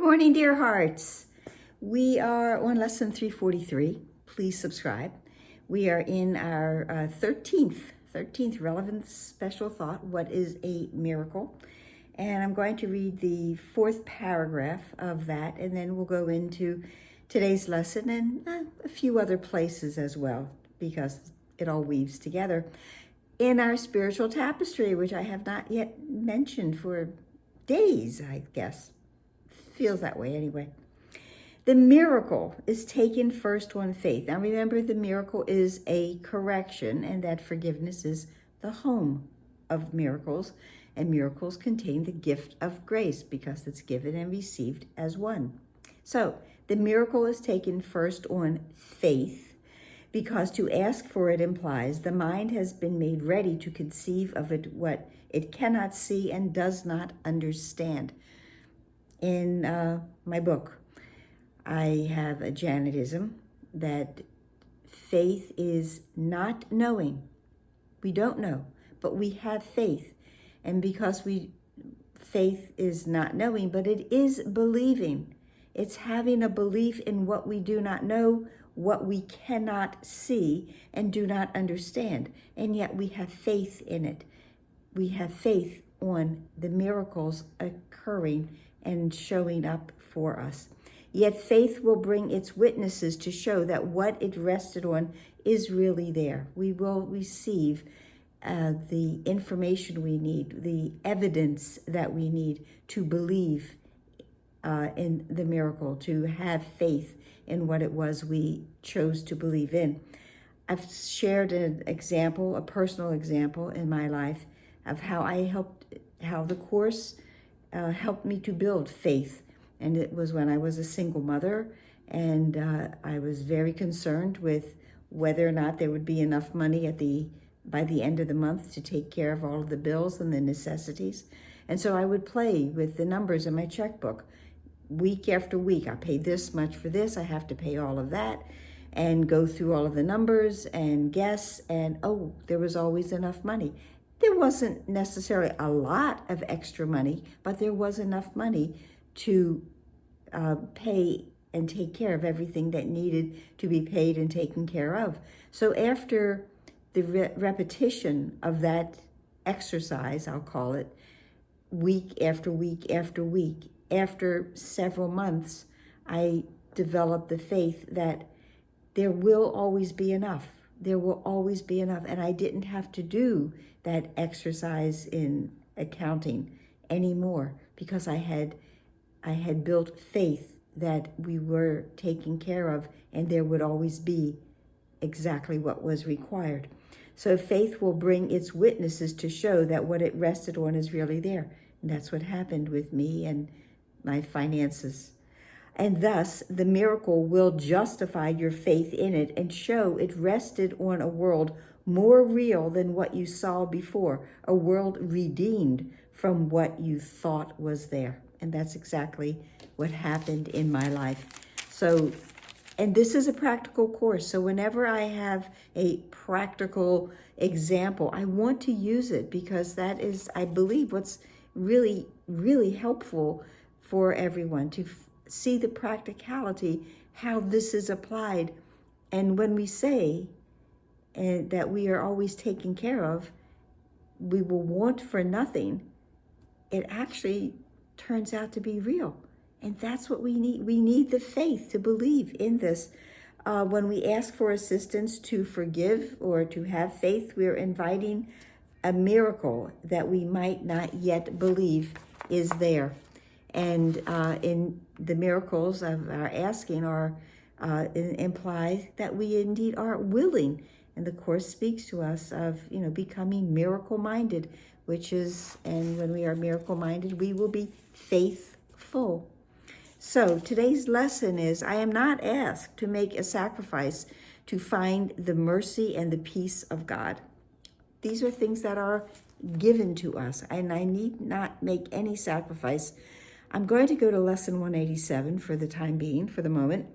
morning, dear hearts. We are on lesson 343. Please subscribe. We are in our 13th relevant special thought. What is a miracle? And I'm going to read the fourth paragraph of that, and then we'll go into today's lesson and a few other places as well, because it all weaves together in our spiritual tapestry, which I have not yet mentioned for days, I guess. Feels that way anyway. The miracle is taken first on faith. Now remember, the miracle is a correction, and that forgiveness is the home of miracles, and miracles contain the gift of grace because it's given and received as one. So the miracle is taken first on faith, because to ask for it implies the mind has been made ready to conceive of it what it cannot see and does not understand. In my book, I have a Janitism that faith is not knowing. We don't know, but we have faith. And because faith is not knowing, but it is believing. It's having a belief in what we do not know, what we cannot see and do not understand. And yet we have faith in it. We have faith on the miracles occurring and showing up for us. Yet faith will bring its witnesses to show that what it rested on is really there. We will receive the information we need, the evidence that we need to believe in the miracle, to have faith in what it was we chose to believe in. I've shared an example, a personal example in my life of how the Course helped me to build faith. And it was when I was a single mother, and I was very concerned with whether or not there would be enough money by the end of the month to take care of all of the bills and the necessities. And so I would play with the numbers in my checkbook. Week after week, I pay this much for this, I have to pay all of that, and go through all of the numbers and guess, and there was always enough money. There wasn't necessarily a lot of extra money, but there was enough money to pay and take care of everything that needed to be paid and taken care of. So after the repetition of that exercise, I'll call it, week after week after week, after several months, I developed the faith that there will always be enough. There will always be enough. And I didn't have to do that exercise in accounting anymore, because I had built faith that we were taken care of and there would always be exactly what was required. So faith will bring its witnesses to show that what it rested on is really there. And that's what happened with me and my finances. And thus, the miracle will justify your faith in it and show it rested on a world more real than what you saw before, a world redeemed from what you thought was there. And that's exactly what happened in my life. So, and this is a practical course. So whenever I have a practical example, I want to use it, because that is, I believe, what's really, really helpful for everyone to see the practicality, how this is applied. And when we say that we are always taken care of, we will want for nothing, it actually turns out to be real. And that's what we need. We need the faith to believe in this. When we ask for assistance to forgive or to have faith, we're inviting a miracle that we might not yet believe is there. And in the miracles of our asking imply that we indeed are willing. And the Course speaks to us of, becoming miracle-minded, which is, and when we are miracle-minded, we will be faithful. So today's lesson is, I am not asked to make a sacrifice to find the mercy and the peace of God. These are things that are given to us, and I need not make any sacrifice. I'm going to go to lesson 187 for the time being, for the moment,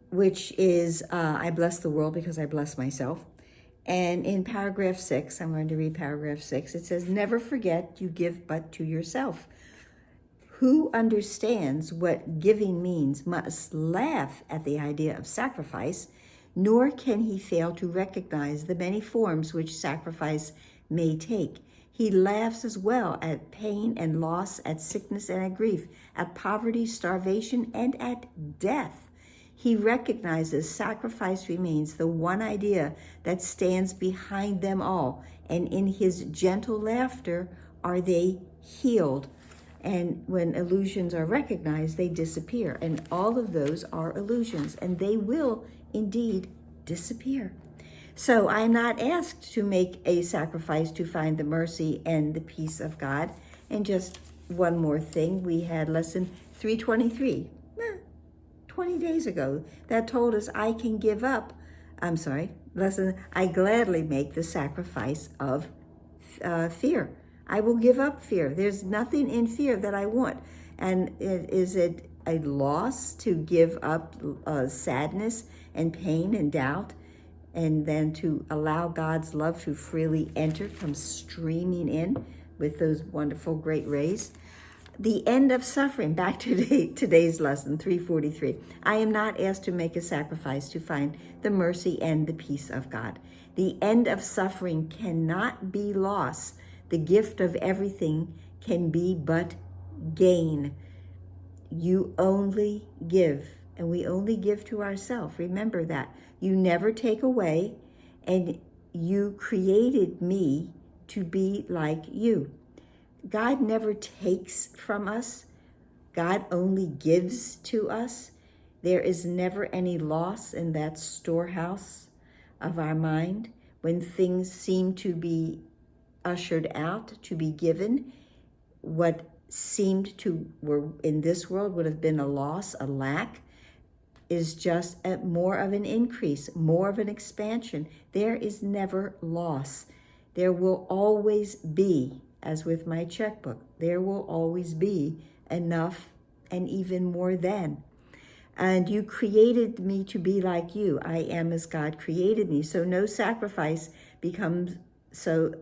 which is, I bless the world because I bless myself. And in paragraph 6, I'm going to read paragraph 6, it says, never forget you give but to yourself. Who understands what giving means must laugh at the idea of sacrifice, nor can he fail to recognize the many forms which sacrifice may take. He laughs as well at pain and loss, at sickness and at grief, at poverty, starvation, and at death. He recognizes sacrifice remains the one idea that stands behind them all, and in his gentle laughter are they healed. And when illusions are recognized, they disappear. And all of those are illusions, and they will indeed disappear. So I'm not asked to make a sacrifice to find the mercy and the peace of God. And just one more thing, we had lesson 323, 20 days ago, that told us I gladly make the sacrifice of fear. I will give up fear. There's nothing in fear that I want. And is it a loss to give up sadness and pain and doubt, and then to allow God's love to freely enter, come streaming in with those wonderful great rays? The end of suffering, back to today's lesson, 343. I am not asked to make a sacrifice to find the mercy and the peace of God. The end of suffering cannot be loss. The gift of everything can be but gain. You only give, and we only give to ourselves. Remember that. You never take away, and you created me to be like you. God never takes from us. God only gives to us. There is never any loss in that storehouse of our mind. When things seem to be ushered out, to be given, what seemed to were in this world would have been a loss, a lack, is just more of an increase, more of an expansion. There is never loss. There will always be, as with my checkbook, there will always be enough and even more than. And you created me to be like you. I am as God created me. So no sacrifice becomes so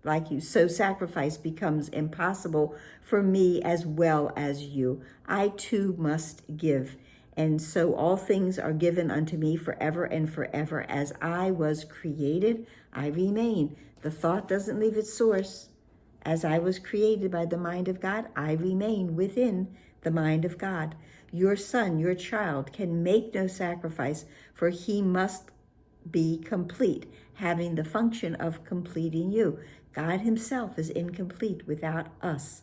like you. So sacrifice becomes impossible for me as well as you. I too must give. And so all things are given unto me forever and forever. As I was created, I remain. The thought doesn't leave its source. As I was created by the mind of God, I remain within the mind of God. Your son, your child, can make no sacrifice, for he must be complete, having the function of completing you. God himself is incomplete without us.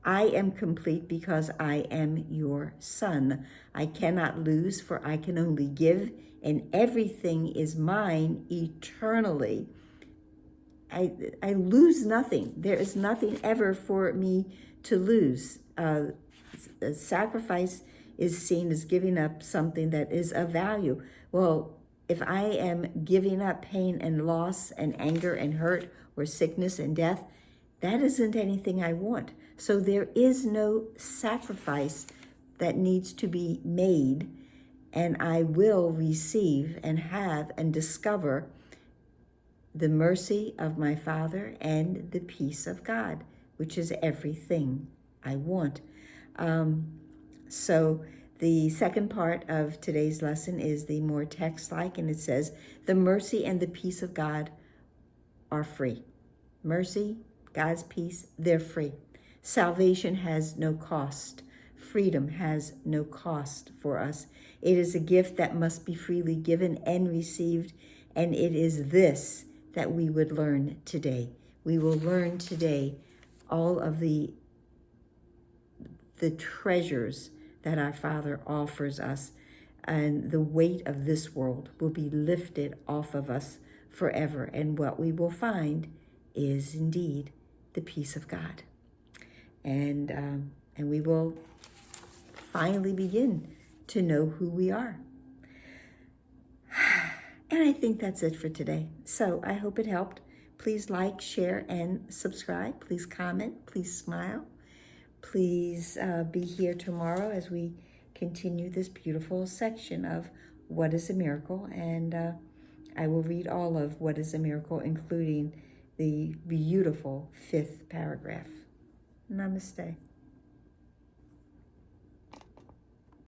I am complete because I am your son. I cannot lose, for I can only give, and everything is mine eternally. I lose nothing. There is nothing ever for me to lose. Sacrifice is seen as giving up something that is of value. Well, if I am giving up pain and loss and anger and hurt or sickness and death, that isn't anything I want. So there is no sacrifice that needs to be made, and I will receive and have and discover the mercy of my Father and the peace of God, which is everything I want. So the second part of today's lesson is the more text-like, and it says, the mercy and the peace of God are free. Mercy, God's peace, they're free. Salvation has no cost. Freedom has no cost for us. It is a gift that must be freely given and received, and it is this that we would learn today. We will learn today all of the treasures that our Father offers us, and the weight of this world will be lifted off of us forever. And what we will find is indeed the peace of God. And we will finally begin to know who we are. And I think that's it for today. So I hope it helped. Please like, share, and subscribe. Please comment. Please smile. Please be here tomorrow as we continue this beautiful section of What is a Miracle? And I will read all of What is a Miracle, including the beautiful 5th paragraph. Namaste.